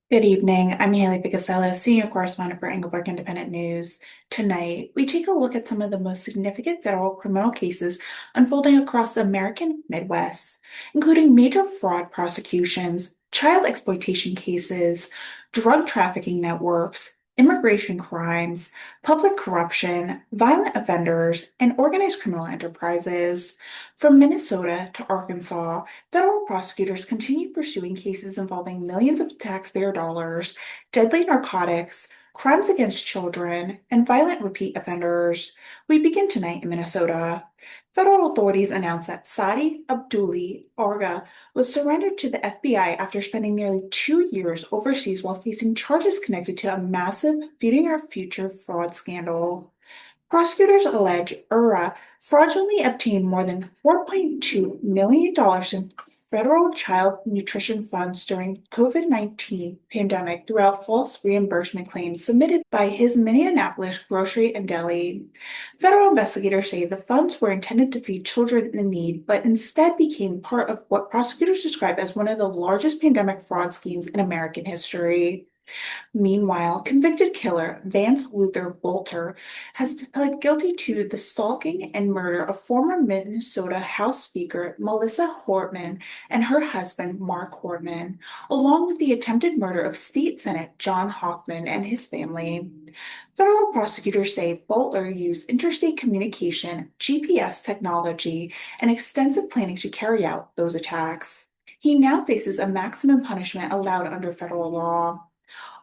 Good evening. I'm Haylee Ficuciello, Senior Correspondent for Englebrook Independent News. Tonight, we take a look at some of the most significant federal criminal cases unfolding across the American Midwest, including major fraud prosecutions, child exploitation cases, drug trafficking networks, immigration crimes, public corruption, violent offenders, and organized criminal enterprises. From Minnesota to Arkansas, federal prosecutors continue pursuing cases involving millions of taxpayer dollars, deadly narcotics, crimes against children, and violent repeat offenders. We begin tonight in Minnesota. Federal authorities announced that Sadi Abduli Orga was surrendered to the FBI after spending nearly 2 years overseas while facing charges connected to a massive Feeding Our Future fraud scandal. Prosecutors allege Ura fraudulently obtained more than $4.2 million in federal child nutrition funds during COVID-19 pandemic throughout false reimbursement claims submitted by his Minneapolis grocery and deli. Federal investigators say the funds were intended to feed children in need, but instead became part of what prosecutors describe as one of the largest pandemic fraud schemes in American history. Meanwhile, convicted killer Vance Luther Bolter has pled guilty to the stalking and murder of former Minnesota House Speaker Melissa Hortman and her husband Mark Hortman, along with the attempted murder of State Senate John Hoffman and his family. Federal prosecutors say Bolter used interstate communication, GPS technology, and extensive planning to carry out those attacks. He now faces a maximum punishment allowed under federal law.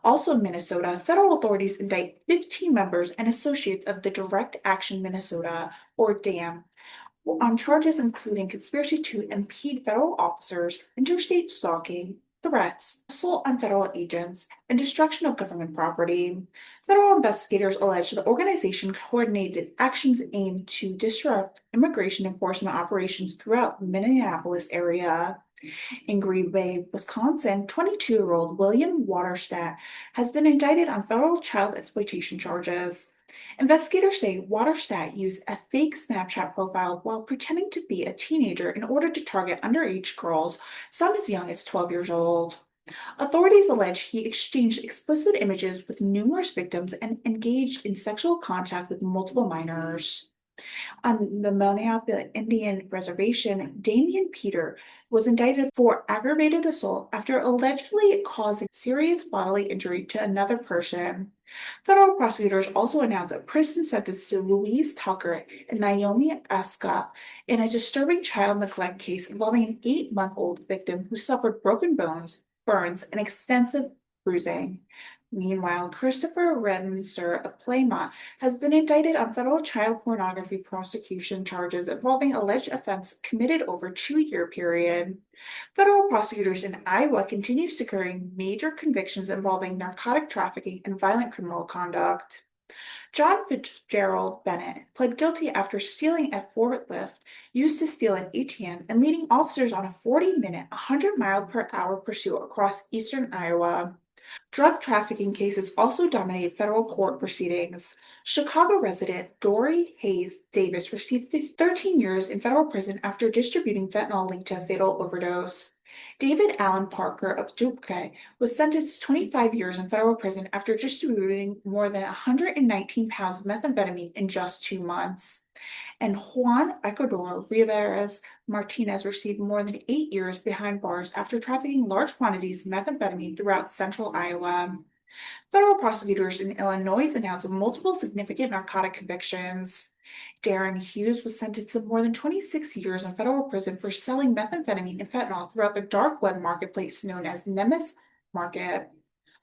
Also in Minnesota, federal authorities indict 15 members and associates of the Direct Action Minnesota, or DAM, on charges including conspiracy to impede federal officers, interstate stalking, threats, assault on federal agents, and destruction of government property. Federal investigators allege the organization coordinated actions aimed to disrupt immigration enforcement operations throughout the Minneapolis area. In Green Bay, Wisconsin, 22-year-old William Waterstadt has been indicted on federal child exploitation charges. Investigators say Waterstadt used a fake Snapchat profile while pretending to be a teenager in order to target underage girls, some as young as 12 years old. Authorities allege he exchanged explicit images with numerous victims and engaged in sexual contact with multiple minors. On the Minneapolis Indian Reservation, Damian Peter was indicted for aggravated assault after allegedly causing serious bodily injury to another person. Federal prosecutors also announced a prison sentence to Louise Tucker and Naomi Ascott in a disturbing child neglect case involving an 8-month-old victim who suffered broken bones, burns, and extensive bruising. Meanwhile, Christopher Redminster of Playmont has been indicted on federal child pornography prosecution charges involving alleged offense committed over a 2-year period. Federal prosecutors in Iowa continue securing major convictions involving narcotic trafficking and violent criminal conduct. John Fitzgerald Bennett pled guilty after stealing a forklift used to steal an ATM and leading officers on a 40-minute, 100-mile-per-hour pursuit across eastern Iowa. Drug trafficking cases also dominated federal court proceedings. Chicago resident Dory Hayes Davis received 13 years in federal prison after distributing fentanyl linked to a fatal overdose. David Allen Parker of Dubuque was sentenced to 25 years in federal prison after distributing more than 119 pounds of methamphetamine in just 2 months. And Juan Ecuador Rivera Martinez received more than 8 years behind bars after trafficking large quantities of methamphetamine throughout central Iowa. Federal prosecutors in Illinois announced multiple significant narcotic convictions. Darren Hughes was sentenced to more than 26 years in federal prison for selling methamphetamine and fentanyl throughout the dark web marketplace known as Nemes Market.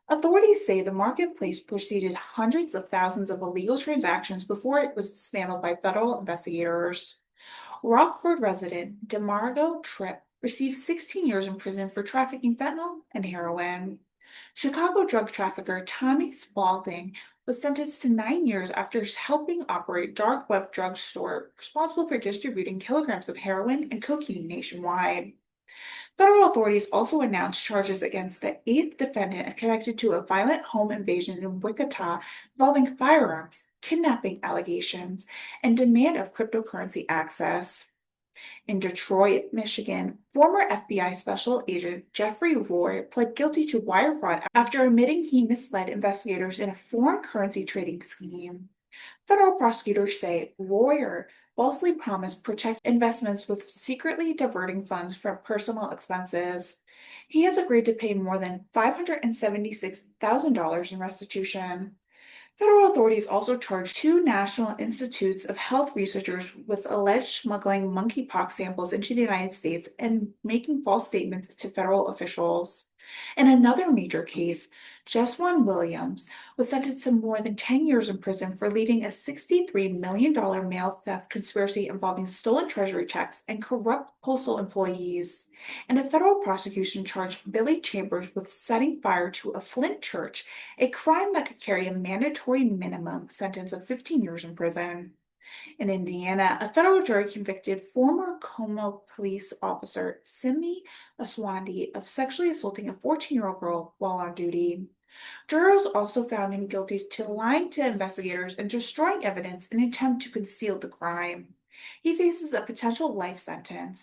Authorities say the marketplace preceded hundreds of thousands of illegal transactions before it was dismantled by federal investigators. Rockford resident DeMargo Tripp received 16 years in prison for trafficking fentanyl and heroin. Chicago drug trafficker Tommy Spalding was sentenced to 9 years after helping operate dark web drugstore responsible for distributing kilograms of heroin and cocaine nationwide. Federal authorities also announced charges against the eighth defendant connected to a violent home invasion in Wichita involving firearms, kidnapping allegations, and demand of cryptocurrency access. In Detroit, Michigan, former FBI Special Agent Jeffrey Roy pled guilty to wire fraud after admitting he misled investigators in a foreign currency trading scheme. Federal prosecutors say Royer falsely promised protect investments with secretly diverting funds from personal expenses. He has agreed to pay more than $576,000 in restitution. Federal authorities also charged two National Institutes of Health researchers with alleged smuggling monkeypox samples into the United States and making false statements to federal officials. In another major case, Jeswan Williams was sentenced to more than 10 years in prison for leading a $63 million mail theft conspiracy involving stolen treasury checks and corrupt postal employees. And a federal prosecution charged Billy Chambers with setting fire to a Flint church, a crime that could carry a mandatory minimum sentence of 15 years in prison. In Indiana, a federal jury convicted former Como police officer Simi Aswandi of sexually assaulting a 14-year-old girl while on duty. Jurors also found him guilty to lying to investigators and destroying evidence in an attempt to conceal the crime. He faces a potential life sentence.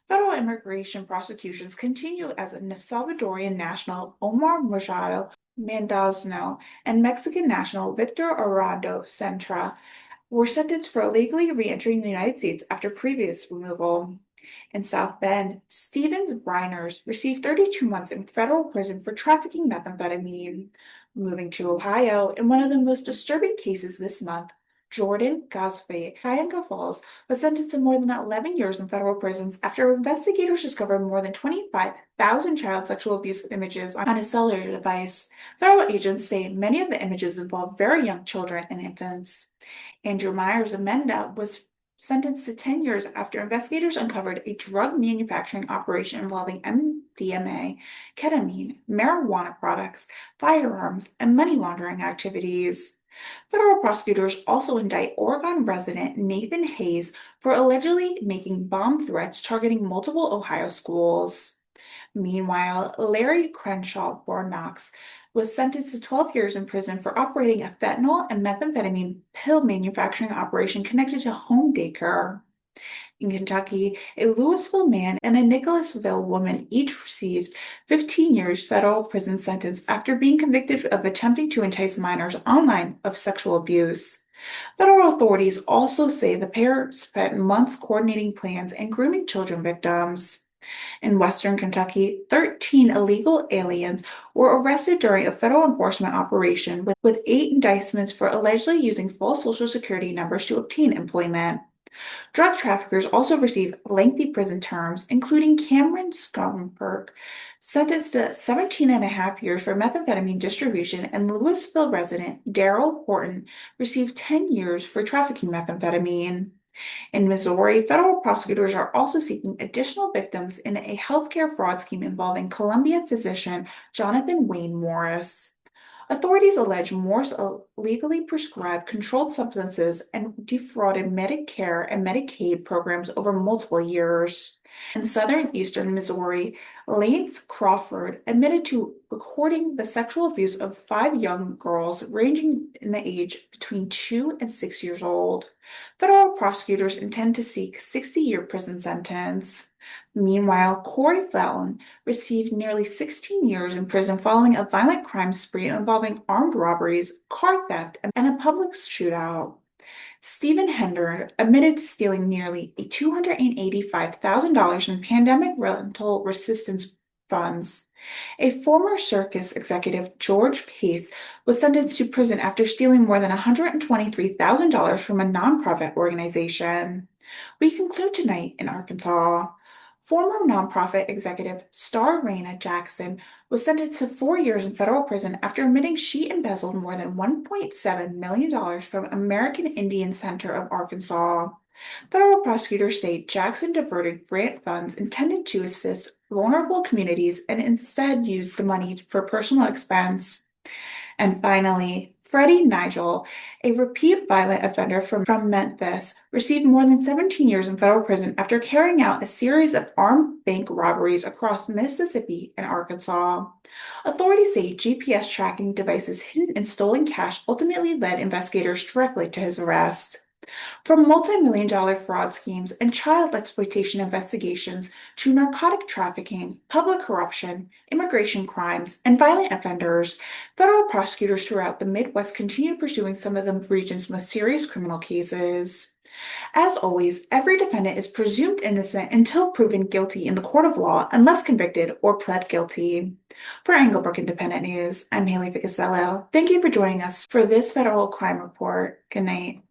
Federal immigration prosecutions continue as a Salvadorian national Omar Mojado Mandazno and Mexican national Victor Arando Centra were sentenced for illegally re-entering the United States after previous removal. In South Bend, Stevens Briners received 32 months in federal prison for trafficking methamphetamine. Moving to Ohio, in one of the most disturbing cases this month, Jordan Gosfey, Cuyahoga Falls, was sentenced to more than 11 years in federal prisons after investigators discovered more than 25,000 child sexual abuse images on a cellular device. Federal agents say many of the images involve very young children and infants. Andrew Myers Amenda was sentenced to 10 years after investigators uncovered a drug manufacturing operation involving MDMA, ketamine, marijuana products, firearms, and money laundering activities. Federal prosecutors also indict Oregon resident Nathan Hayes for allegedly making bomb threats targeting multiple Ohio schools. Meanwhile, Larry Crenshaw Warnox was sentenced to 12 years in prison for operating a fentanyl and methamphetamine pill manufacturing operation connected to home daycare. In Kentucky, a Louisville man and a Nicholasville woman each received 15 years federal prison sentence after being convicted of attempting to entice minors online of sexual abuse. Federal authorities also say the pair spent months coordinating plans and grooming children victims. In Western Kentucky, 13 illegal aliens were arrested during a federal enforcement operation with 8 indictments for allegedly using false social security numbers to obtain employment. Drug traffickers also received lengthy prison terms, including Cameron Skomberg, sentenced to 17 and a half years for methamphetamine distribution, and Louisville resident Daryl Horton received 10 years for trafficking methamphetamine. In Missouri, federal prosecutors are also seeking additional victims in a healthcare fraud scheme involving Columbia physician Jonathan Wayne Morris. Authorities allege Morse illegally prescribed controlled substances and defrauded Medicare and Medicaid programs over multiple years. In southern eastern Missouri, Lance Crawford admitted to recording the sexual abuse of 5 young girls ranging in the age between 2 and 6 years old. Federal prosecutors intend to seek 60-year prison sentence. Meanwhile, Corey Felton received nearly 16 years in prison following a violent crime spree involving armed robberies, car theft, and a public shootout. Stephen Hendren admitted to stealing nearly $285,000 in pandemic rental assistance funds. A former circus executive, George Pace, was sentenced to prison after stealing more than $123,000 from a nonprofit organization. We conclude tonight in Arkansas. Former nonprofit executive Star Raina Jackson was sentenced to 4 years in federal prison after admitting she embezzled more than $1.7 million from American Indian Center of Arkansas. Federal prosecutors say Jackson diverted grant funds intended to assist vulnerable communities and instead used the money for personal expense. And finally, Freddie Nigel, a repeat violent offender from Memphis, received more than 17 years in federal prison after carrying out a series of armed bank robberies across Mississippi and Arkansas. Authorities say GPS tracking devices hidden in stolen cash ultimately led investigators directly to his arrest. From multi-million-dollar fraud schemes and child exploitation investigations to narcotic trafficking, public corruption, immigration crimes, and violent offenders, federal prosecutors throughout the Midwest continue pursuing some of the region's most serious criminal cases. As always, every defendant is presumed innocent until proven guilty in the court of law unless convicted or pled guilty. For Englebrook Independent News, I'm Haylee Ficuciello. Thank you for joining us for this federal crime report. Good night.